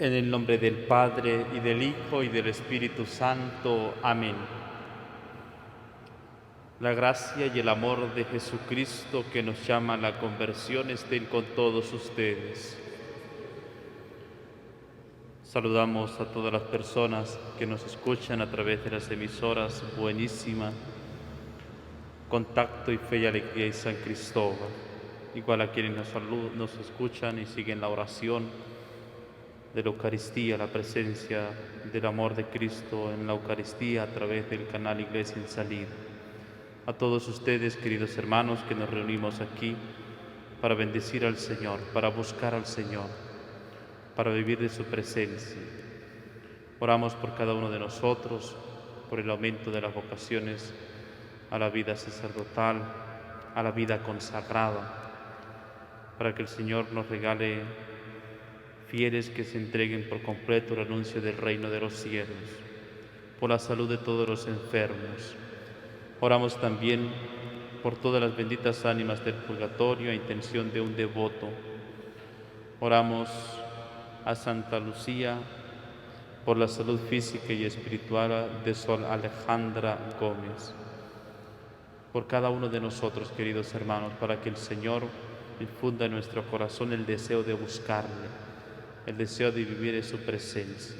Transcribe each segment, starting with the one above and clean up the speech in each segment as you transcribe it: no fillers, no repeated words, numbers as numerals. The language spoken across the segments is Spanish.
En el nombre del Padre, y del Hijo, y del Espíritu Santo. Amén. La gracia y el amor de Jesucristo, que nos llama a la conversión, estén con todos ustedes. Saludamos a todas las personas que nos escuchan a través de las emisoras Buenísima, Contacto y Fe y Alegría y San Cristóbal. Igual a quienes nos escuchan y siguen la oración de la Eucaristía, la presencia del amor de Cristo en la Eucaristía a través del canal Iglesia en Salida. A todos ustedes, queridos hermanos, que nos reunimos aquí para bendecir al Señor, para buscar al Señor, para vivir de su presencia. Oramos por cada uno de nosotros, por el aumento de las vocaciones a la vida sacerdotal, a la vida consagrada, para que el Señor nos regale fieles que se entreguen por completo al anuncio del reino de los cielos, por la salud de todos los enfermos. Oramos también por todas las benditas ánimas del purgatorio a intención de un devoto. Oramos a Santa Lucía por la salud física y espiritual de Sol Alejandra Gómez. Por cada uno de nosotros, queridos hermanos, para que el Señor infunda en nuestro corazón el deseo de buscarle, el deseo de vivir en su presencia.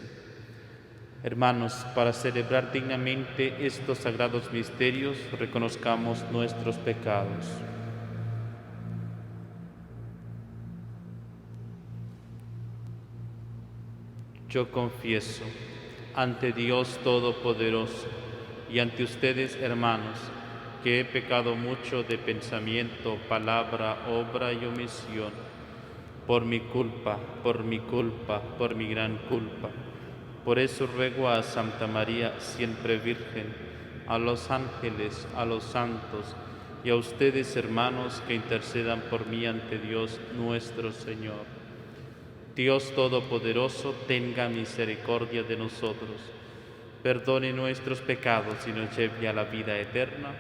Hermanos, para celebrar dignamente estos sagrados misterios, reconozcamos nuestros pecados. Yo confieso ante Dios Todopoderoso y ante ustedes, hermanos, que he pecado mucho de pensamiento, palabra, obra y omisión, por mi culpa, por mi gran culpa. Por eso ruego a Santa María, siempre Virgen, a los ángeles, a los santos y a ustedes, hermanos, que intercedan por mí ante Dios nuestro Señor. Dios Todopoderoso, tenga misericordia de nosotros, perdone nuestros pecados y nos lleve a la vida eterna.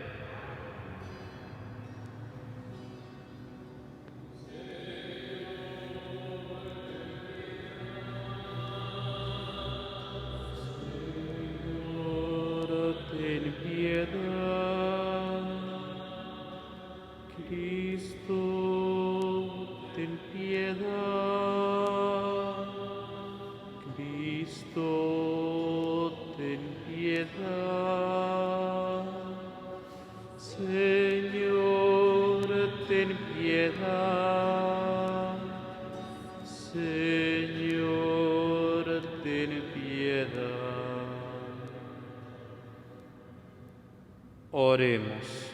Ten piedad, Cristo, ten piedad, Cristo, ten piedad, Señor, ten piedad, Señor, ten piedad. Oremos.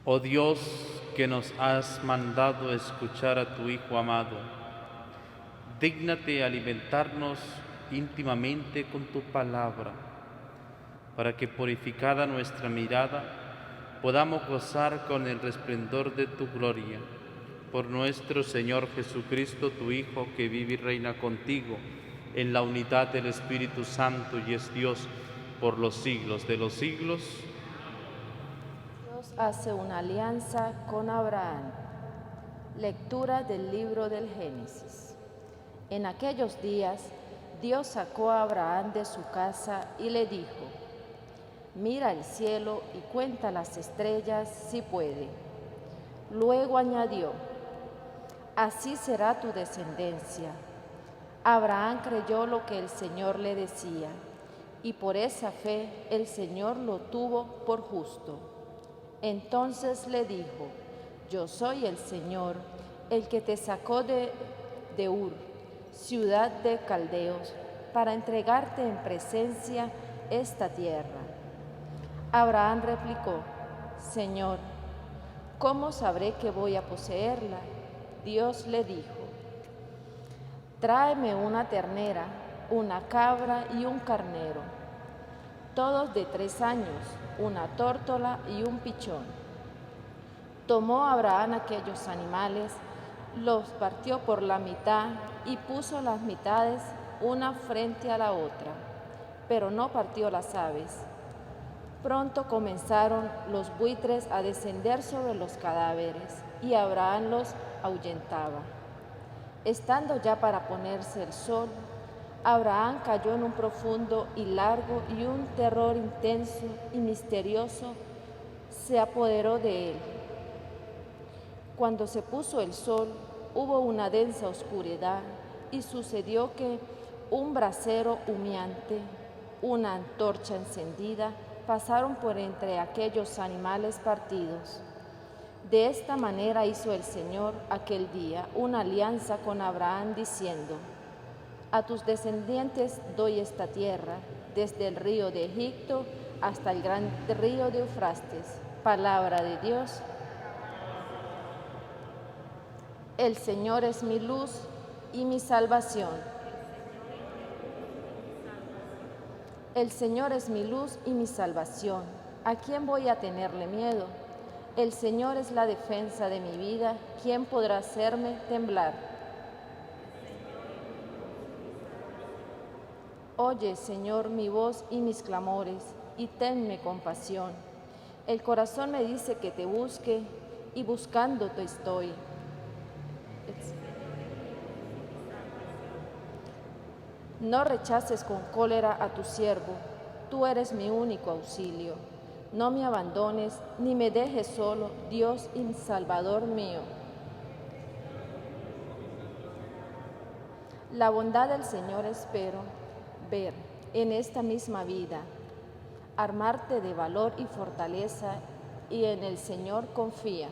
Oh Dios, que nos has mandado escuchar a tu Hijo amado, dígnate alimentarnos íntimamente con tu palabra, para que purificada nuestra mirada podamos gozar con el resplendor de tu gloria. Por nuestro Señor Jesucristo, tu Hijo, que vive y reina contigo en la unidad del Espíritu Santo y es Dios por los siglos de los siglos. Dios hace una alianza con Abraham. Lectura del libro del Génesis. En aquellos días, Dios sacó a Abraham de su casa y le dijo: mira el cielo y cuenta las estrellas si puede. Luego añadió: así será tu descendencia. Abraham creyó lo que el Señor le decía, y por esa fe el Señor lo tuvo por justo. Entonces le dijo: yo soy el Señor, el que te sacó de Ur, ciudad de Caldeos, para entregarte en presencia esta tierra. Abraham replicó: Señor, ¿cómo sabré que voy a poseerla? Dios le dijo: tráeme una ternera, una cabra y un carnero, todos de 3 años, una tórtola y un pichón. Tomó Abraham aquellos animales, los partió por la mitad y puso las mitades una frente a la otra, pero no partió las aves. Pronto comenzaron los buitres a descender sobre los cadáveres y Abraham los ahuyentaba. Estando ya para ponerse el sol, Abraham cayó en un profundo y largo y un terror intenso y misterioso se apoderó de él. Cuando se puso el sol, hubo una densa oscuridad y sucedió que un brasero humeante, una antorcha encendida, pasaron por entre aquellos animales partidos. De esta manera hizo el Señor aquel día una alianza con Abraham diciendo: a tus descendientes doy esta tierra, desde el río de Egipto hasta el gran río de Eufrates. Palabra de Dios. El Señor es mi luz y mi salvación. El Señor es mi luz y mi salvación. ¿A quién voy a tenerle miedo? El Señor es la defensa de mi vida. ¿Quién podrá hacerme temblar? Oye, Señor, mi voz y mis clamores, y tenme compasión. El corazón me dice que te busque, y buscándote estoy. No rechaces con cólera a tu siervo, tú eres mi único auxilio. No me abandones, ni me dejes solo, Dios y Salvador mío. La bondad del Señor espero ver en esta misma vida, armarte de valor y fortaleza, y en el Señor confía.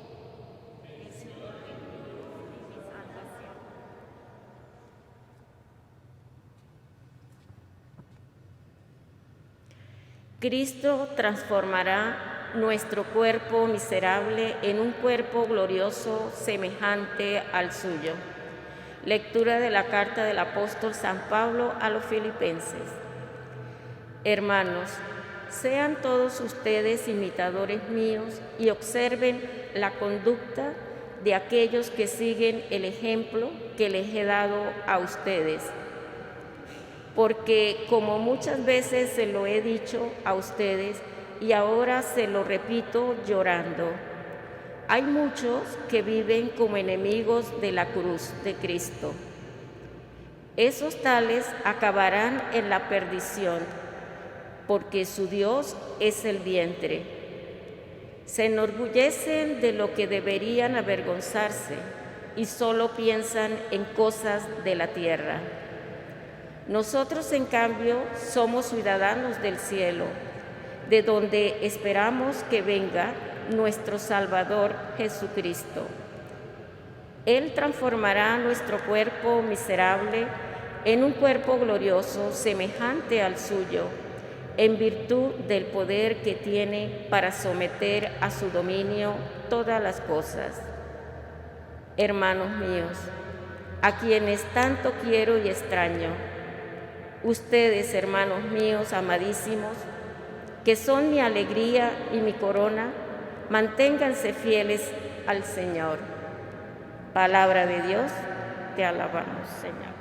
Cristo transformará nuestro cuerpo miserable en un cuerpo glorioso semejante al suyo. Lectura de la carta del apóstol San Pablo a los Filipenses. Hermanos, sean todos ustedes imitadores míos y observen la conducta de aquellos que siguen el ejemplo que les he dado a ustedes. Porque como muchas veces se lo he dicho a ustedes y ahora se lo repito llorando, hay muchos que viven como enemigos de la cruz de Cristo. Esos tales acabarán en la perdición, porque su Dios es el vientre. Se enorgullecen de lo que deberían avergonzarse y solo piensan en cosas de la tierra. Nosotros, en cambio, somos ciudadanos del cielo, de donde esperamos que venga nuestro Salvador Jesucristo. Él transformará nuestro cuerpo miserable en un cuerpo glorioso semejante al suyo, en virtud del poder que tiene para someter a su dominio todas las cosas. Hermanos míos, a quienes tanto quiero y extraño, ustedes, hermanos míos amadísimos, que son mi alegría y mi corona, manténganse fieles al Señor. Palabra de Dios, te alabamos, Señor.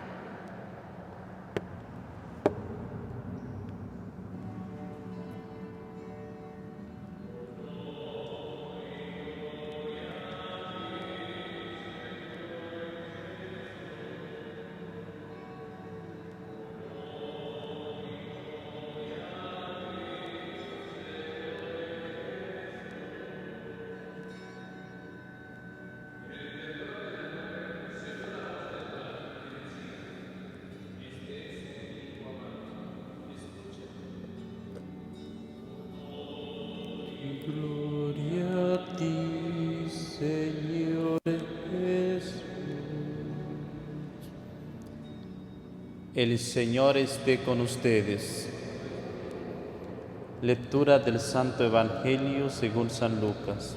Gloria a ti, Señor Jesús. El Señor esté con ustedes. Lectura del Santo Evangelio según San Lucas.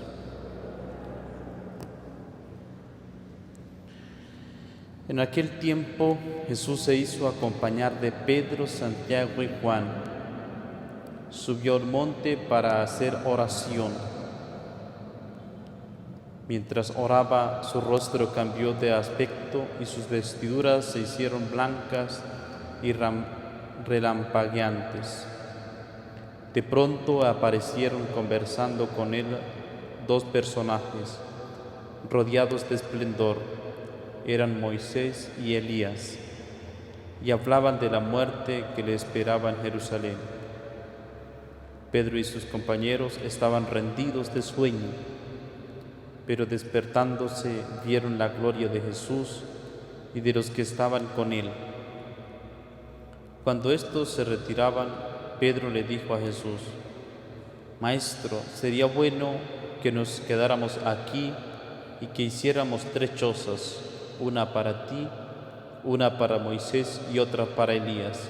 En aquel tiempo Jesús se hizo acompañar de Pedro, Santiago y Juan. Subió al monte para hacer oración. Mientras oraba, su rostro cambió de aspecto y sus vestiduras se hicieron blancas y relampagueantes. De pronto aparecieron conversando con él dos personajes, rodeados de esplendor. Eran Moisés y Elías, y hablaban de la muerte que le esperaba en Jerusalén. Pedro y sus compañeros estaban rendidos de sueño, pero despertándose vieron la gloria de Jesús y de los que estaban con él. Cuando estos se retiraban, Pedro le dijo a Jesús: Maestro, sería bueno que nos quedáramos aquí y que hiciéramos 3 chozas, una para ti, una para Moisés y otra para Elías,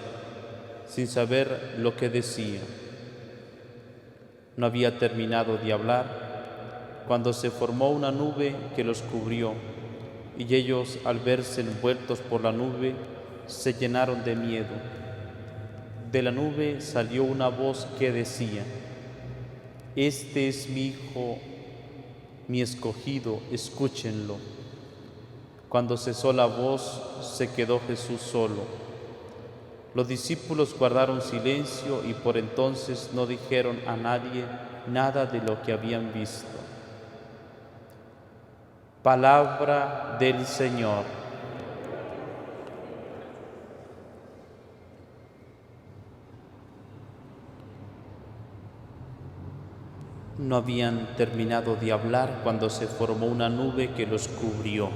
sin saber lo que decía. No había terminado de hablar cuando se formó una nube que los cubrió, y ellos, al verse envueltos por la nube, se llenaron de miedo. De la nube salió una voz que decía: Este es mi Hijo, mi escogido, escúchenlo. Cuando cesó la voz, se quedó Jesús solo. Los discípulos guardaron silencio y por entonces no dijeron a nadie nada de lo que habían visto. Palabra del Señor. No habían terminado de hablar cuando se formó una nube que los cubrió.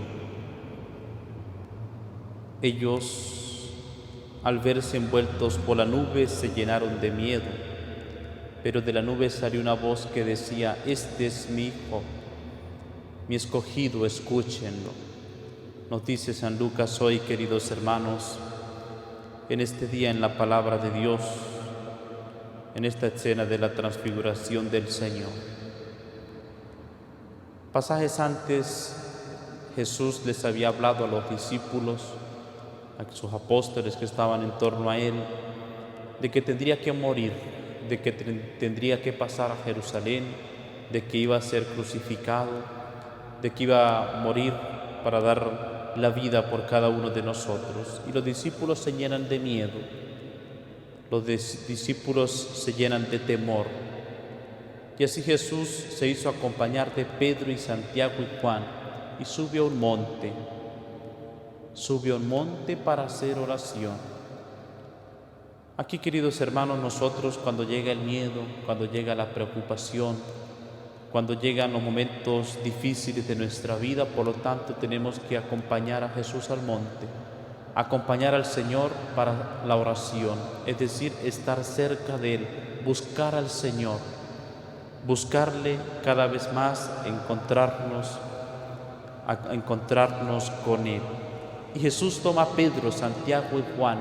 Ellos, al verse envueltos por la nube, se llenaron de miedo, pero de la nube salió una voz que decía: Este es mi Hijo, mi escogido, escúchenlo. Nos dice San Lucas hoy, queridos hermanos, en este día en la palabra de Dios, en esta escena de la transfiguración del Señor. Pasajes antes, Jesús les había hablado a los discípulos, a sus apóstoles que estaban en torno a Él, de que tendría que morir, de que tendría que pasar a Jerusalén, de que iba a ser crucificado, de que iba a morir para dar la vida por cada uno de nosotros. Y los discípulos se llenan de miedo, los discípulos se llenan de temor. Y así Jesús se hizo acompañar de Pedro y Santiago y Juan y subió a un monte. Subió a un monte para hacer oración. Aquí, queridos hermanos, nosotros cuando llega el miedo, cuando llega la preocupación, cuando llegan los momentos difíciles de nuestra vida, por lo tanto tenemos que acompañar a Jesús al monte, acompañar al Señor para la oración, es decir, estar cerca de Él, buscar al Señor, buscarle cada vez más, encontrarnos con Él. Y Jesús toma a Pedro, Santiago y Juan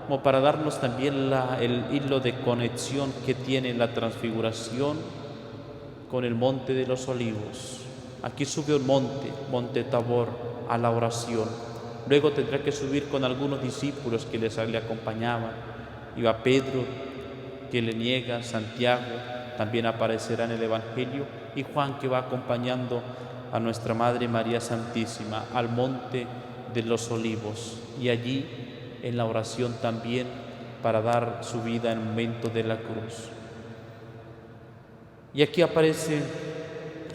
como para darnos también el hilo de conexión que tiene la transfiguración con el Monte de los Olivos. Aquí sube un monte Tabor, a la oración. Luego tendrá que subir con algunos discípulos que le acompañaban. Iba Pedro, que le niega, Santiago, también aparecerá en el Evangelio, y Juan, que va acompañando a nuestra Madre María Santísima al Monte de los Olivos, y allí en la oración también para dar su vida en el momento de la cruz. Y aquí aparece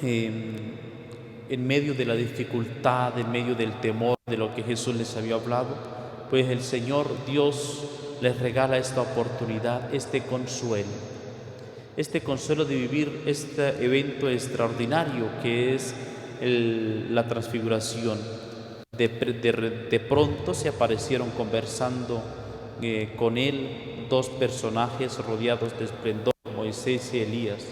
en medio de la dificultad, en medio del temor de lo que Jesús les había hablado, pues el Señor Dios les regala esta oportunidad, este consuelo de vivir este evento extraordinario que es la transfiguración. De pronto se aparecieron conversando con Él 2 personajes rodeados de esplendor, Moisés y Elías,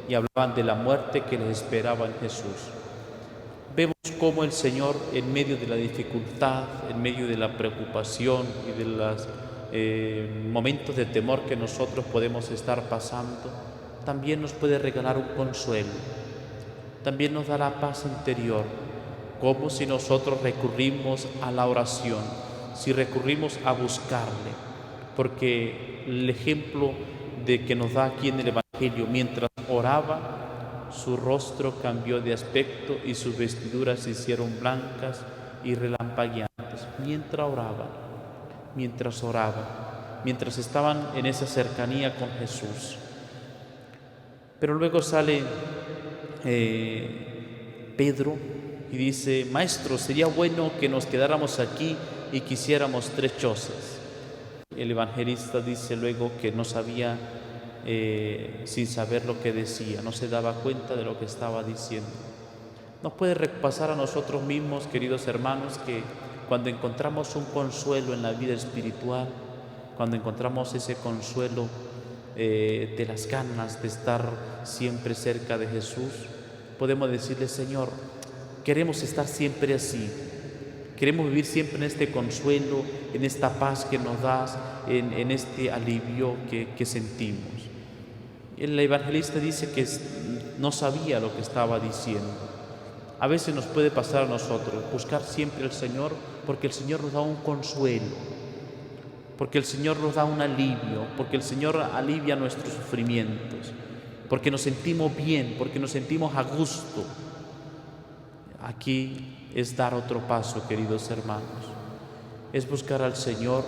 y hablaban de la muerte que les esperaba en Jesús. Vemos cómo el Señor, en medio de la dificultad, en medio de la preocupación y de los momentos de temor que nosotros podemos estar pasando, también nos puede regalar un consuelo, también nos dará paz interior, como si nosotros recurrimos a la oración, si recurrimos a buscarle, porque el ejemplo de que nos da aquí en el Evangelio, mientras oraba, su rostro cambió de aspecto y sus vestiduras se hicieron blancas y relampagueantes. Mientras oraba, mientras estaban en esa cercanía con Jesús, Pero luego sale Pedro y dice: Maestro, sería bueno que nos quedáramos aquí y que hiciéramos 3 chozas. El evangelista dice luego que no sabía, sin saber lo que decía, no se daba cuenta de lo que estaba diciendo. Nos puede repasar a nosotros mismos, queridos hermanos, que cuando encontramos un consuelo en la vida espiritual, cuando encontramos ese consuelo de las ganas de estar siempre cerca de Jesús, podemos decirle: Señor, queremos estar siempre así, queremos vivir siempre en este consuelo, en esta paz que nos das, en este alivio que sentimos. El evangelista dice que no sabía lo que estaba diciendo. A veces nos puede pasar a nosotros, buscar siempre al Señor, porque el Señor nos da un consuelo, porque el Señor nos da un alivio, porque el Señor alivia nuestros sufrimientos, porque nos sentimos bien, porque nos sentimos a gusto. Aquí es dar otro paso, queridos hermanos, es buscar al Señor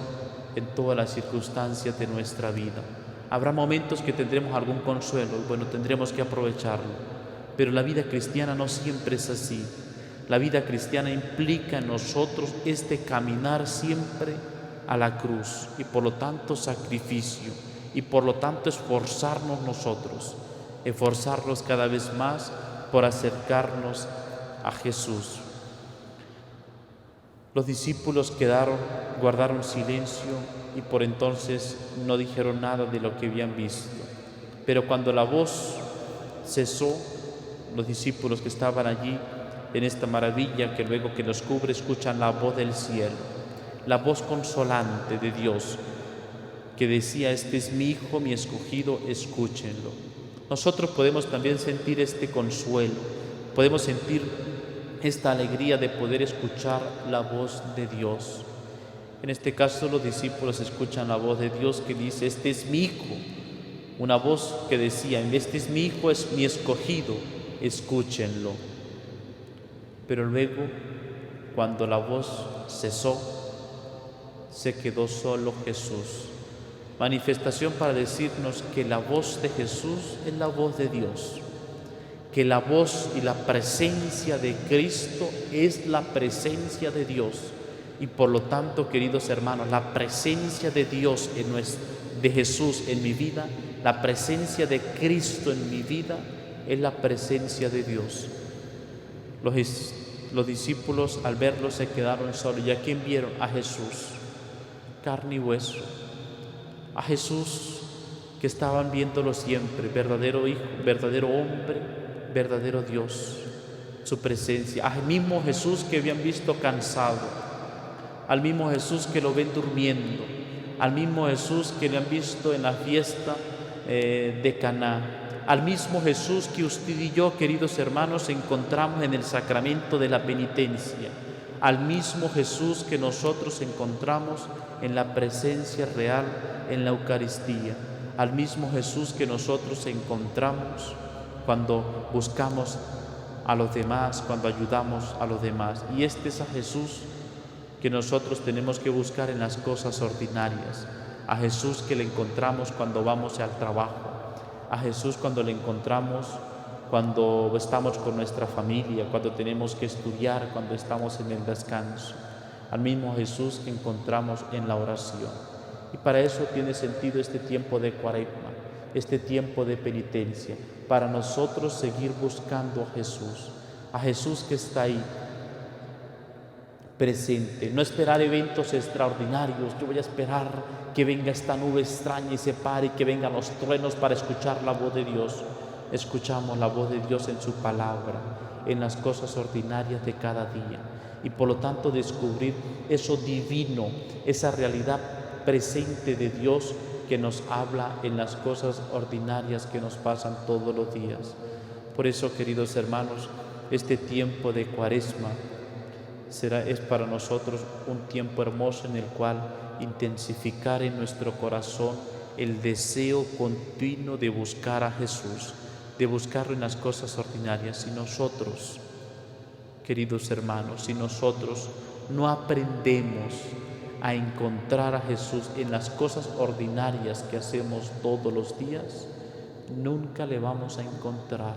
en todas las circunstancias de nuestra vida. Habrá momentos que tendremos algún consuelo, bueno, tendremos que aprovecharlo, pero la vida cristiana no siempre es así. La vida cristiana implica en nosotros este caminar siempre a la cruz y por lo tanto sacrificio y por lo tanto esforzarnos nosotros, esforzarnos cada vez más por acercarnos a Jesús. Los discípulos guardaron silencio y por entonces no dijeron nada de lo que habían visto. Pero cuando la voz cesó, los discípulos que estaban allí en esta maravilla que luego que los cubre escuchan la voz del cielo, la voz consolante de Dios que decía: este es mi Hijo, mi escogido, escúchenlo. Nosotros podemos también sentir este consuelo, podemos sentir esta alegría de poder escuchar la voz de Dios. En este caso los discípulos escuchan la voz de Dios que dice: este es mi Hijo. Una voz que decía: este es mi Hijo, es mi escogido, escúchenlo. Pero luego, cuando la voz cesó, se quedó solo Jesús. Manifestación para decirnos que la voz de Jesús es la voz de Dios, que la voz y la presencia de Cristo es la presencia de Dios. Y por lo tanto, queridos hermanos, la presencia de Dios, de Jesús en mi vida, la presencia de Cristo en mi vida, es la presencia de Dios. Los discípulos al verlo se quedaron solos. ¿Y a quién vieron? A Jesús, carne y hueso. A Jesús que estaban viéndolo siempre, verdadero Hijo, verdadero hombre, verdadero Dios, su presencia. Al mismo Jesús que habían visto cansado, al mismo Jesús que lo ven durmiendo, al mismo Jesús que le han visto en la fiesta de Caná, al mismo Jesús que usted y yo, queridos hermanos, encontramos en el sacramento de la penitencia, al mismo Jesús que nosotros encontramos en la presencia real en la Eucaristía, al mismo Jesús que nosotros encontramos cuando buscamos a los demás, cuando ayudamos a los demás. Y este es a Jesús que nosotros tenemos que buscar en las cosas ordinarias, a Jesús que le encontramos cuando vamos al trabajo, a Jesús cuando le encontramos cuando estamos con nuestra familia, cuando tenemos que estudiar, cuando estamos en el descanso, al mismo Jesús que encontramos en la oración. Y para eso tiene sentido este tiempo de Cuaresma, este tiempo de penitencia, para nosotros seguir buscando a Jesús que está ahí, presente. No esperar eventos extraordinarios. Yo voy a esperar que venga esta nube extraña y se pare y que vengan los truenos para escuchar la voz de Dios. Escuchamos la voz de Dios en su palabra, en las cosas ordinarias de cada día, y por lo tanto descubrir eso divino, esa realidad presente de Dios que nos habla en las cosas ordinarias que nos pasan todos los días. Por eso, queridos hermanos, este tiempo de Cuaresma es para nosotros un tiempo hermoso en el cual intensificar en nuestro corazón el deseo continuo de buscar a Jesús, de buscarlo en las cosas ordinarias. Si nosotros, queridos hermanos, si nosotros no aprendemos a encontrar a Jesús en las cosas ordinarias que hacemos todos los días, nunca le vamos a encontrar.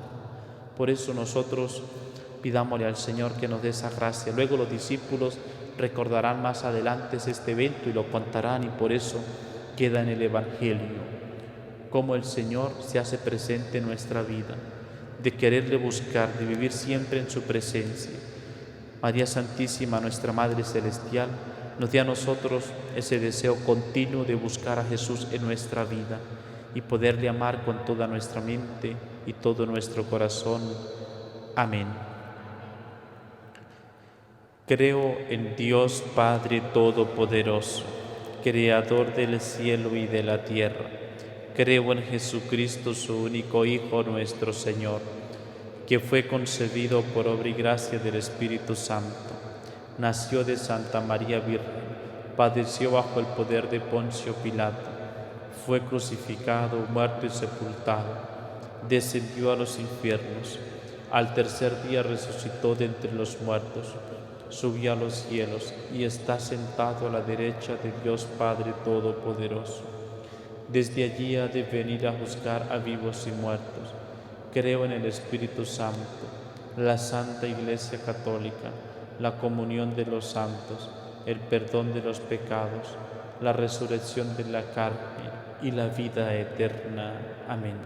Por eso nosotros pidámosle al Señor que nos dé esa gracia. Luego los discípulos recordarán más adelante este evento y lo contarán, y por eso queda en el Evangelio cómo el Señor se hace presente en nuestra vida, de quererle buscar, de vivir siempre en su presencia. María Santísima, nuestra Madre Celestial, nos dé a nosotros ese deseo continuo de buscar a Jesús en nuestra vida y poderle amar con toda nuestra mente y todo nuestro corazón. Amén. Creo en Dios Padre Todopoderoso, Creador del cielo y de la tierra. Creo en Jesucristo, su único Hijo, nuestro Señor, que fue concebido por obra y gracia del Espíritu Santo. Nació de Santa María Virgen, padeció bajo el poder de Poncio Pilato, fue crucificado, muerto y sepultado, descendió a los infiernos, al tercer día resucitó de entre los muertos, subió a los cielos y está sentado a la derecha de Dios Padre Todopoderoso. Desde allí ha de venir a juzgar a vivos y muertos. Creo en el Espíritu Santo, la Santa Iglesia Católica, la comunión de los santos, el perdón de los pecados, la resurrección de la carne y la vida eterna. Amén.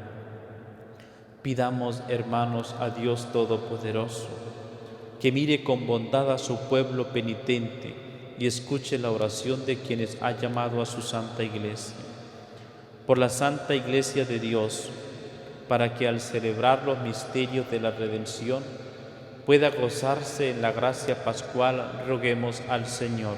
Pidamos, hermanos, a Dios Todopoderoso, que mire con bondad a su pueblo penitente y escuche la oración de quienes ha llamado a su Santa Iglesia. Por la Santa Iglesia de Dios, para que al celebrar los misterios de la redención pueda gozarse en la gracia pascual, roguemos al Señor.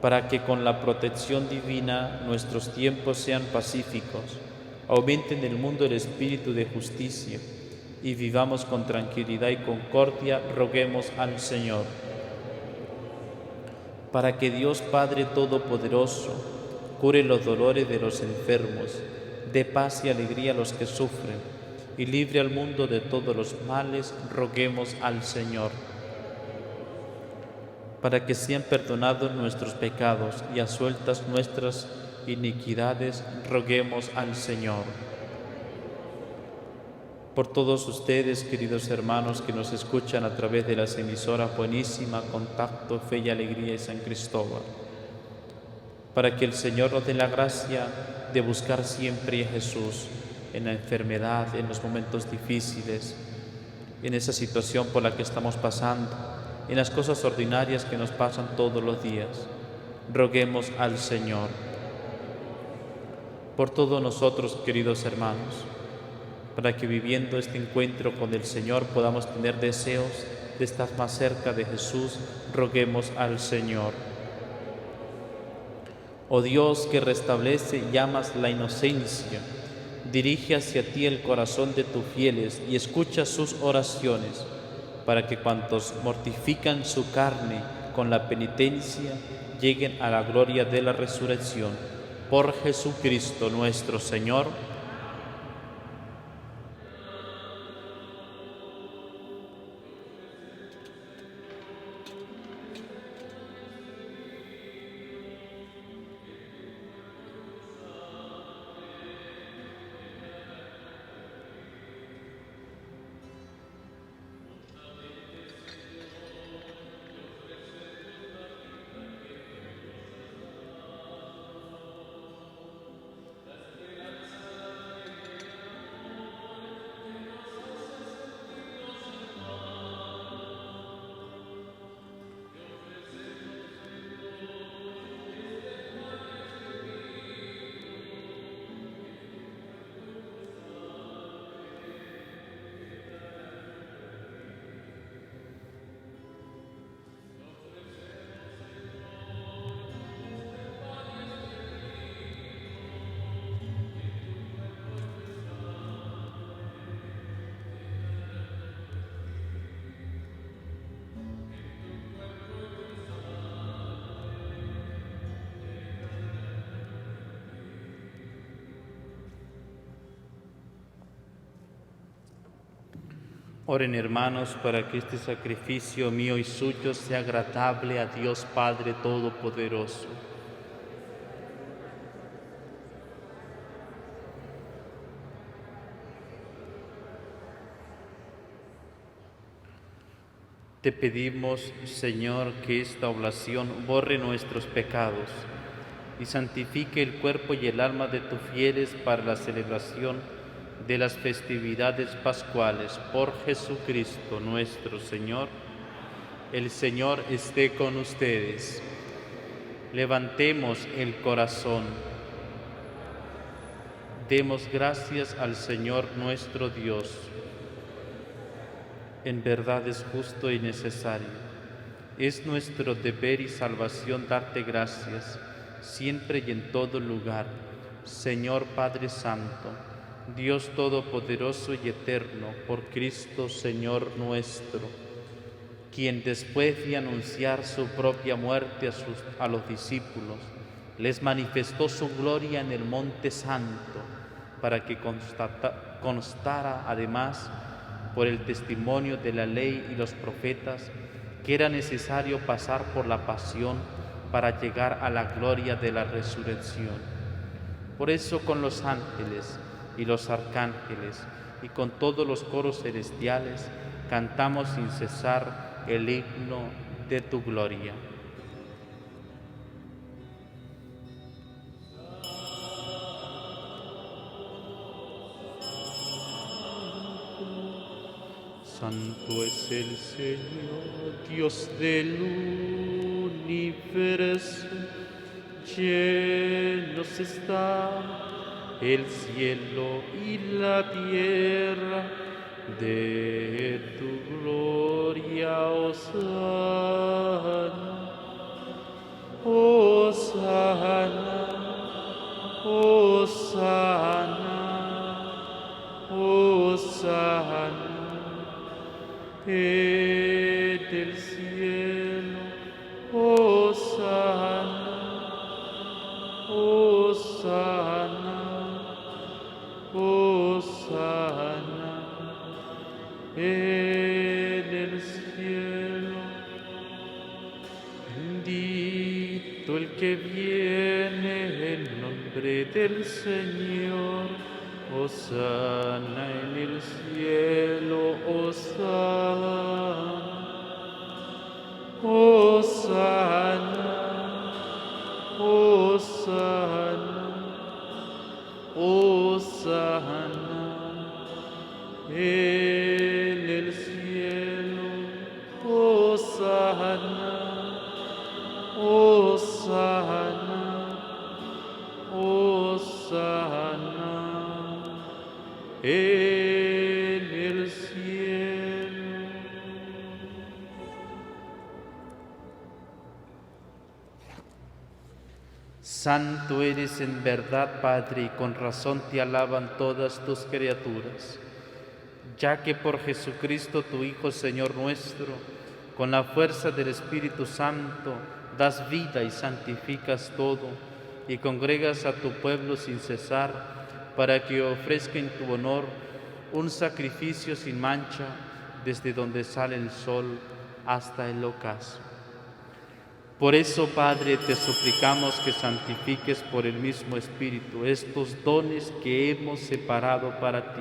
Para que con la protección divina nuestros tiempos sean pacíficos, aumente en el mundo el espíritu de justicia y vivamos con tranquilidad y concordia, roguemos al Señor. Para que Dios Padre Todopoderoso cure los dolores de los enfermos, dé paz y alegría a los que sufren y libre al mundo de todos los males, roguemos al Señor. Para que sean perdonados nuestros pecados y absueltas nuestras iniquidades, roguemos al Señor. Por todos ustedes, queridos hermanos, que nos escuchan a través de las emisoras Buenísima, Contacto, Fe y Alegría y San Cristóbal, para que el Señor nos dé la gracia de buscar siempre a Jesús en la enfermedad, en los momentos difíciles, en esa situación por la que estamos pasando, en las cosas ordinarias que nos pasan todos los días. Roguemos al Señor. Por todos nosotros, queridos hermanos, para que viviendo este encuentro con el Señor podamos tener deseos de estar más cerca de Jesús, roguemos al Señor. Oh Dios, que restablece y llamas la inocencia, dirige hacia ti el corazón de tus fieles y escucha sus oraciones, para que cuantos mortifican su carne con la penitencia lleguen a la gloria de la resurrección. Por Jesucristo nuestro Señor. Oren, hermanos, para que este sacrificio mío y suyo sea agradable a Dios Padre Todopoderoso. Te pedimos, Señor, que esta oblación borre nuestros pecados y santifique el cuerpo y el alma de tus fieles para la celebración de las festividades pascuales. Por Jesucristo nuestro Señor. El Señor esté con ustedes. Levantemos el corazón. Demos gracias al Señor nuestro Dios. En verdad es justo y necesario. Es nuestro deber y salvación darte gracias, siempre y en todo lugar, Señor Padre Santo, Dios Todopoderoso y Eterno, por Cristo Señor nuestro, quien después de anunciar su propia muerte a los discípulos, les manifestó su gloria en el Monte Santo, para que constara además por el testimonio de la ley y los profetas, que era necesario pasar por la pasión para llegar a la gloria de la resurrección. Por eso con los ángeles y los arcángeles y con todos los coros celestiales cantamos sin cesar el himno de tu gloria. Santo es el Señor, Dios del universo. Llenos está el cielo y la tierra de tu gloria, Hosana. Hosana, Hosana, Hosana. En el cielo, Hosana, Hosana, Hosana. En el cielo, bendito el que viene en nombre del Señor. Hosana en el cielo, Hosana, Hosana, Hosana, Hosana, en el cielo, Hosana, Hosana, Hosana. En el cielo. Santo eres en verdad, Padre, y con razón te alaban todas tus criaturas, ya que por Jesucristo, tu Hijo, Señor nuestro, con la fuerza del Espíritu Santo, das vida y santificas todo, y congregas a tu pueblo sin cesar, para que ofrezca en tu honor un sacrificio sin mancha desde donde sale el sol hasta el ocaso. Por eso, Padre, te suplicamos que santifiques por el mismo Espíritu estos dones que hemos separado para ti,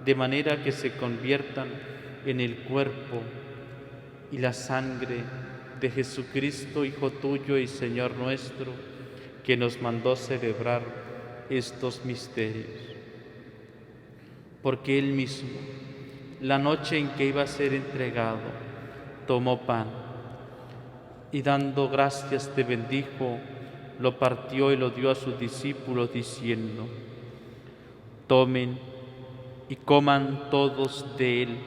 de manera que se conviertan en el cuerpo y la sangre de Jesucristo, Hijo tuyo y Señor nuestro, que nos mandó celebrar estos misterios. Porque Él mismo, la noche en que iba a ser entregado, tomó pan y dando gracias te bendijo, lo partió y lo dio a sus discípulos diciendo: tomen y coman todos de él,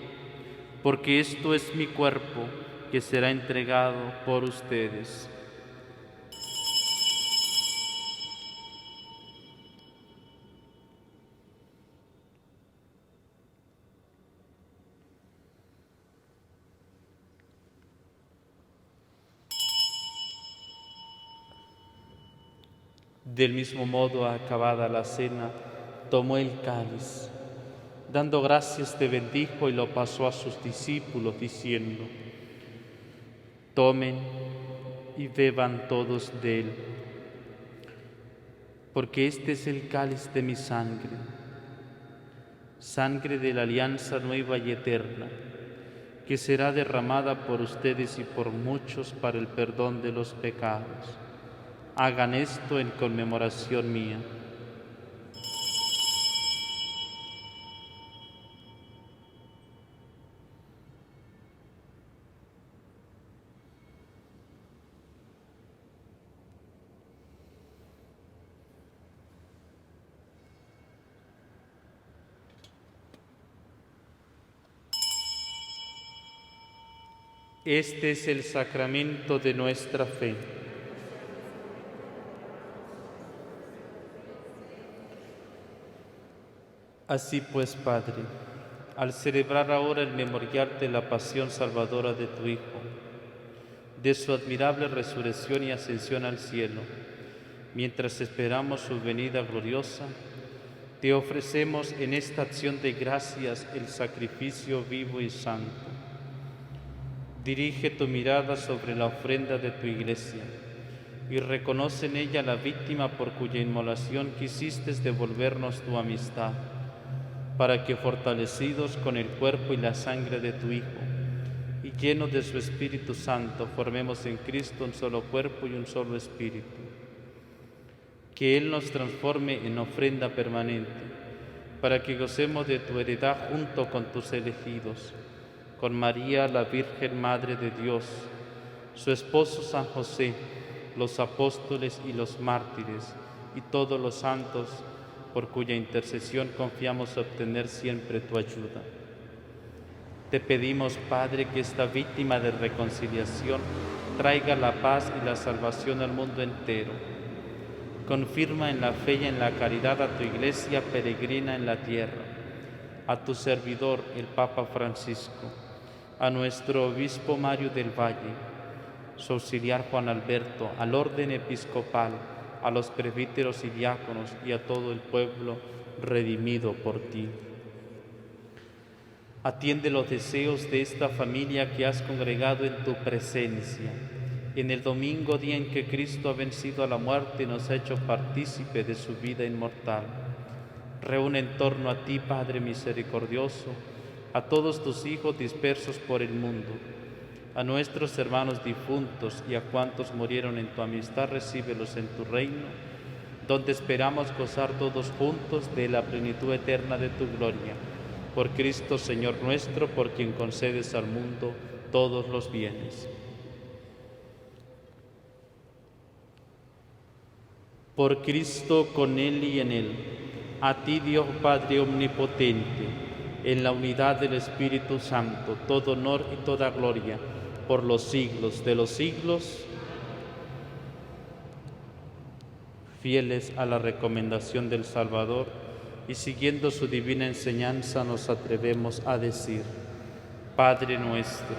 porque esto es mi cuerpo que será entregado por ustedes. Del mismo modo, acabada la cena, tomó el cáliz, dando gracias te bendijo y lo pasó a sus discípulos diciendo: tomen y beban todos de él, porque este es el cáliz de mi sangre, sangre de la alianza nueva y eterna, que será derramada por ustedes y por muchos para el perdón de los pecados. Hagan esto en conmemoración mía. Este es el sacramento de nuestra fe. Así pues, Padre, al celebrar ahora el memorial de la pasión salvadora de tu Hijo, de su admirable resurrección y ascensión al cielo, mientras esperamos su venida gloriosa, te ofrecemos en esta acción de gracias el sacrificio vivo y santo. Dirige tu mirada sobre la ofrenda de tu Iglesia y reconoce en ella la víctima por cuya inmolación quisiste devolvernos tu amistad, para que fortalecidos con el cuerpo y la sangre de tu Hijo y llenos de su Espíritu Santo, formemos en Cristo un solo cuerpo y un solo espíritu. Que Él nos transforme en ofrenda permanente, para que gocemos de tu heredad junto con tus elegidos, con María, la Virgen Madre de Dios, su esposo San José, los apóstoles y los mártires, y todos los santos, por cuya intercesión confiamos obtener siempre tu ayuda. Te pedimos, Padre, que esta víctima de reconciliación traiga la paz y la salvación al mundo entero. Confirma en la fe y en la caridad a tu Iglesia peregrina en la tierra, a tu servidor, el Papa Francisco, a nuestro obispo Mario del Valle, su auxiliar Juan Alberto, al orden episcopal, a los presbíteros y diáconos y a todo el pueblo redimido por ti. Atiende los deseos de esta familia que has congregado en tu presencia. En el domingo, día en que Cristo ha vencido a la muerte y nos ha hecho partícipe de su vida inmortal. Reúne en torno a ti, Padre misericordioso, a todos tus hijos dispersos por el mundo, a nuestros hermanos difuntos y a cuantos murieron en tu amistad, recíbelos en tu reino, donde esperamos gozar todos juntos de la plenitud eterna de tu gloria. Por Cristo, Señor nuestro, por quien concedes al mundo todos los bienes. Por Cristo, con Él y en Él, a ti, Dios Padre omnipotente, en la unidad del Espíritu Santo, todo honor y toda gloria, por los siglos de los siglos. Fieles a la recomendación del Salvador y siguiendo su divina enseñanza, nos atrevemos a decir: Padre nuestro,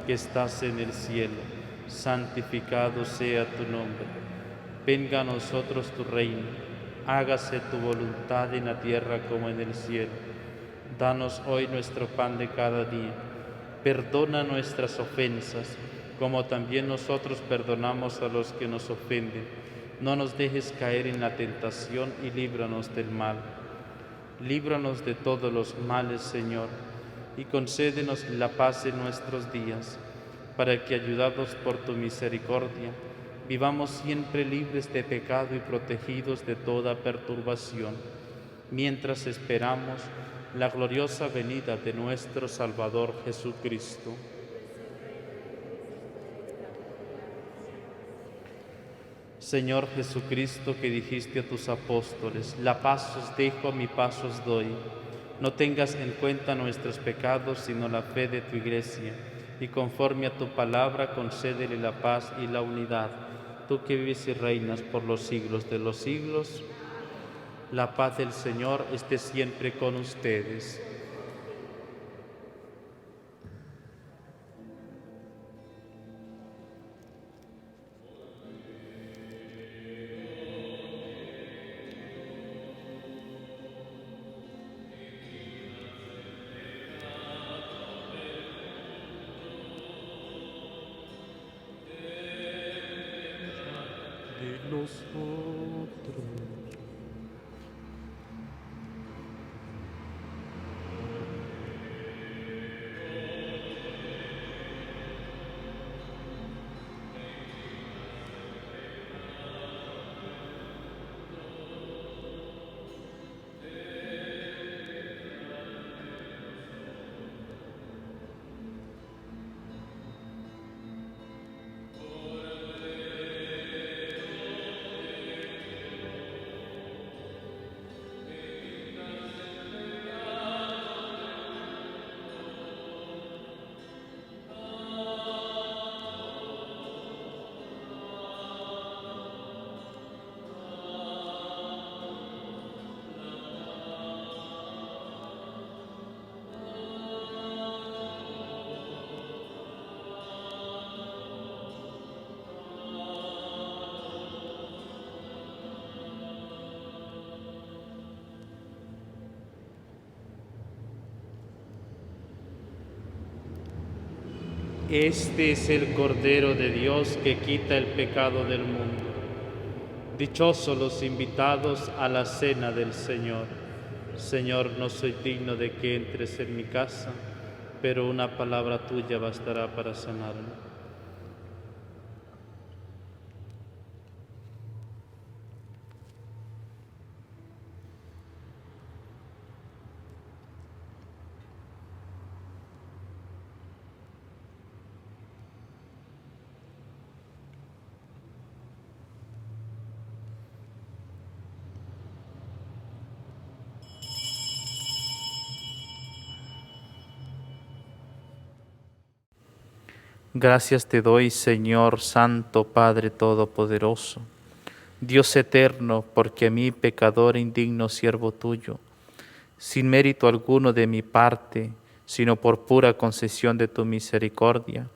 que estás en el cielo, santificado sea tu nombre. Venga a nosotros tu reino, hágase tu voluntad en la tierra como en el cielo. Danos hoy nuestro pan de cada día. Perdona nuestras ofensas, como también nosotros perdonamos a los que nos ofenden. No nos dejes caer en la tentación y líbranos del mal. Líbranos de todos los males, Señor, y concédenos la paz en nuestros días, para que, ayudados por tu misericordia, vivamos siempre libres de pecado y protegidos de toda perturbación, mientras esperamos la gloriosa venida de nuestro Salvador Jesucristo. Señor Jesucristo, que dijiste a tus apóstoles: la paz os dejo, mi paz os doy. No tengas en cuenta nuestros pecados, sino la fe de tu Iglesia, y conforme a tu palabra concédele la paz y la unidad. Tú que vives y reinas por los siglos de los siglos, la paz del Señor esté siempre con ustedes. Nosotros. Este es el Cordero de Dios que quita el pecado del mundo. Dichosos los invitados a la cena del Señor. Señor, no soy digno de que entres en mi casa, pero una palabra tuya bastará para sanarme. Gracias te doy, Señor Santo, Padre Todopoderoso, Dios eterno, porque a mí, pecador indigno siervo tuyo, sin mérito alguno de mi parte, sino por pura concesión de tu misericordia,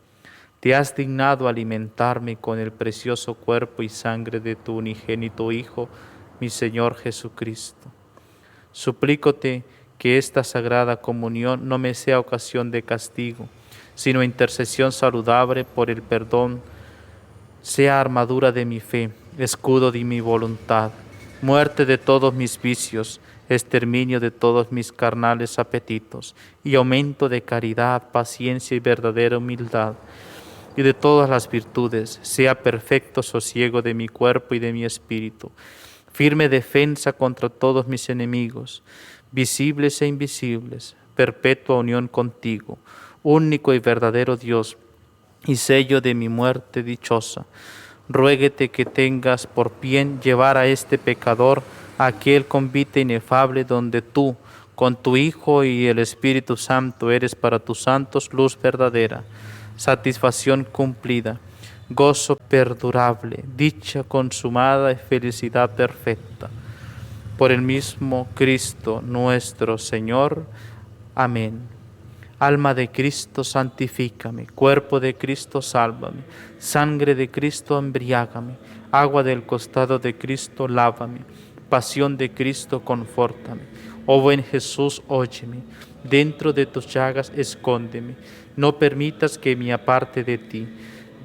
te has dignado alimentarme con el precioso cuerpo y sangre de tu unigénito Hijo, mi Señor Jesucristo. Suplícote que esta sagrada comunión no me sea ocasión de castigo, sino intercesión saludable por el perdón, sea armadura de mi fe, escudo de mi voluntad, muerte de todos mis vicios, exterminio de todos mis carnales apetitos, y aumento de caridad, paciencia y verdadera humildad, y de todas las virtudes, sea perfecto sosiego de mi cuerpo y de mi espíritu, firme defensa contra todos mis enemigos, visibles e invisibles, perpetua unión contigo, único y verdadero Dios, y sello de mi muerte dichosa. Ruéguete que tengas por bien llevar a este pecador a aquel convite inefable donde tú, con tu Hijo y el Espíritu Santo, eres para tus santos luz verdadera, satisfacción cumplida, gozo perdurable, dicha consumada y felicidad perfecta. Por el mismo Cristo nuestro Señor. Amén. Alma de Cristo, santifícame. Cuerpo de Cristo, sálvame. Sangre de Cristo, embriágame. Agua del costado de Cristo, lávame. Pasión de Cristo, confórtame. Oh buen Jesús, óyeme. Dentro de tus llagas, escóndeme. No permitas que me aparte de ti.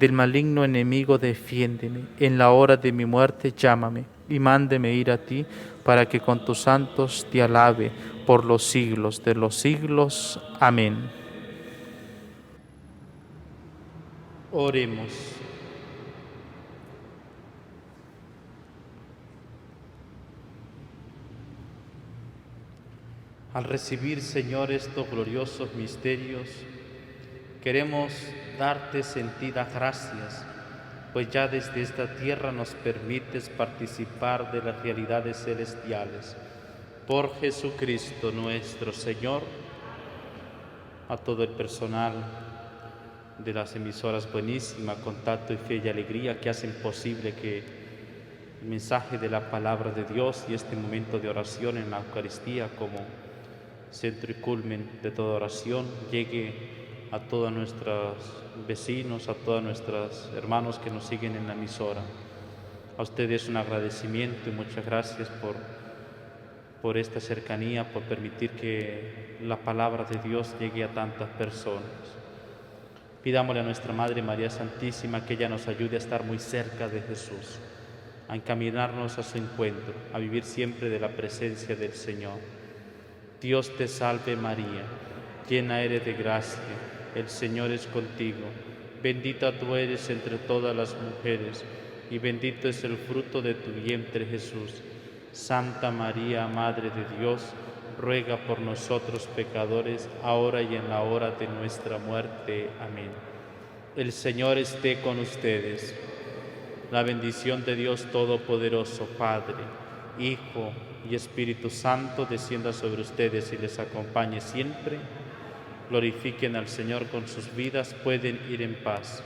Del maligno enemigo, defiéndeme. En la hora de mi muerte, llámame. Y mándeme ir a ti, para que con tus santos te alabe por los siglos de los siglos. Amén. Oremos. Al recibir, Señor, estos gloriosos misterios, queremos darte sentidas gracias, pues ya desde esta tierra nos permites participar de las realidades celestiales. Por Jesucristo nuestro Señor. A todo el personal de las emisoras Buenísima, Contacto y Fe y Alegría, que hacen posible que el mensaje de la palabra de Dios y este momento de oración en la Eucaristía como centro y culmen de toda oración llegue a todos nuestros vecinos, a todos nuestros hermanos que nos siguen en la emisora. A ustedes un agradecimiento y muchas gracias por esta cercanía, por permitir que la palabra de Dios llegue a tantas personas. Pidámosle a nuestra Madre María Santísima que ella nos ayude a estar muy cerca de Jesús, a encaminarnos a su encuentro, a vivir siempre de la presencia del Señor. Dios te salve María, llena eres de gracia, el Señor es contigo. Bendita tú eres entre todas las mujeres, y bendito es el fruto de tu vientre Jesús. Santa María, Madre de Dios, ruega por nosotros pecadores, ahora y en la hora de nuestra muerte. Amén. El Señor esté con ustedes. La bendición de Dios Todopoderoso, Padre, Hijo y Espíritu Santo, descienda sobre ustedes y les acompañe siempre. Glorifiquen al Señor con sus vidas, pueden ir en paz.